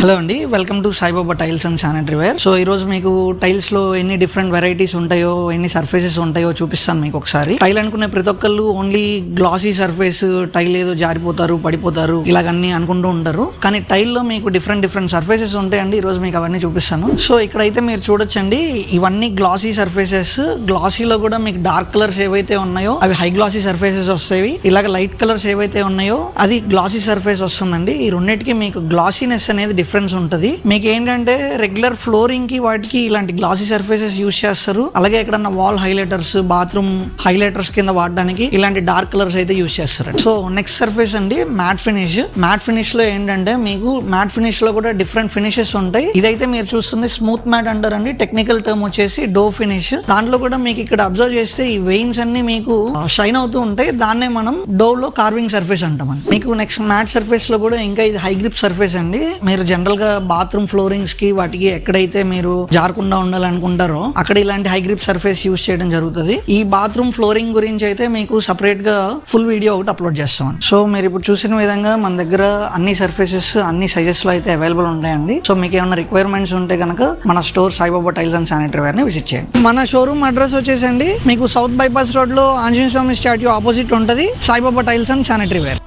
Hello అండి, welcome to Saibaba tiles and sanitary ware. So ఈ రోజు మీకు టైల్స్ లో ఎన్ని డిఫరెంట్ వెరైటీస్ ఉంటాయో, ఎన్ని సర్ఫేసెస్ ఉంటాయో చూపిస్తాను మీకు ఒకసారి. టైల్ అనుకునే ప్రతి ఒక్కళ్ళు ఓన్లీ గ్లాసీ సర్ఫేస్, టైల్ ఏదో జారిపోతారు, పడిపోతారు ఇలాగన్నీ అనుకుంటూ ఉంటారు. కానీ టైల్ లో మీకు డిఫరెంట్ సర్ఫేసెస్ ఉంటాయండి. ఈ రోజు మీకు అవన్నీ చూపిస్తాను. సో ఇక్కడైతే మీరు చూడొచ్చండి, ఇవన్నీ గ్లాసీ సర్ఫేసెస్. గ్లాసీలో కూడా మీకు డార్క్ కలర్స్ ఏవైతే ఉన్నాయో అవి హై గ్లాసీ సర్ఫేసెస్ వస్తాయి. ఇలాగ లైట్ కలర్స్ ఏవైతే ఉన్నాయో అది గ్లాసీ సర్ఫేస్ వస్తుందండి. ఈ రెండింటికి మీకు గ్లాసీనెస్ అనేది డిఫరెన్స్ ఉంటుంది. మీకు ఏంటంటే రెగ్యులర్ ఫ్లోరింగ్ కి వాటికి ఇలాంటి గ్లాసీ సర్ఫేసెస్ యూజ్ చేస్తారు. అలాగే ఎక్కడన్నా వాల్ హైలైటర్స్, బాత్రూమ్ హైలైటర్స్ కింద వాడడానికి ఇలాంటి డార్క్ కలర్స్ అయితే యూజ్ చేస్తారు. సో నెక్స్ట్ సర్ఫేస్ అండి మ్యాట్ ఫినిష్. మ్యాట్ ఫినిష్ లో ఏంటంటే మీకు మ్యాట్ ఫినిష్ లో కూడా డిఫరెంట్ ఫినిషెస్ ఉంటాయి. ఇదైతే మీరు చూస్తుంది స్మూత్ మ్యాట్ అంటారండి. టెక్నికల్ టర్మ్ వచ్చేసి డో ఫినిష్. దాంట్లో కూడా మీకు ఇక్కడ అబ్జర్వ్ చేస్తే ఈ వెయిన్స్ అన్ని మీకు షైన్ అవుతూ ఉంటాయి. దాన్నే మనం డో లో కార్వింగ్ సర్ఫేస్ అంటామండి. మీకు నెక్స్ట్ మ్యాట్ సర్ఫేస్ లో కూడా ఇంకా ఇది హై గ్రిప్ సర్ఫేస్ అండి. మీరు జనరల్ గా బాత్రూమ్ ఫ్లోరింగ్స్ కి వాటికి ఎక్కడైతే మీరు జారకుండా ఉండాలనుకుంటారో అక్కడ ఇలాంటి హై గ్రిప్ సర్ఫేస్ యూజ్ చేయడం జరుగుతుంది. ఈ బాత్రూమ్ ఫ్లోరింగ్ గురించి అయితే మీకు సపరేట్ గా ఫుల్ వీడియో ఒకటి అప్లోడ్ చేస్తాం. సో మీరు ఇప్పుడు చూసిన విధంగా మన దగ్గర అన్ని సర్ఫేసెస్ అన్ని సైజెస్ లో అయితే అవైలబుల్ ఉంటాయండి. సో మీకు ఏమైనా రిక్వైర్మెంట్స్ ఉంటే కనుక మన store Saibaba tiles and sanitary ware ని విజిట్ చేయండి. మన షోరూమ్ అడ్రస్ వచ్చేసండి మీకు సౌత్ బైపాస్ రోడ్ లో ఆంజనేయ స్వామి స్టాట్యూ ఆపోజిట్ ఉంటది Saibaba tiles and sanitary ware.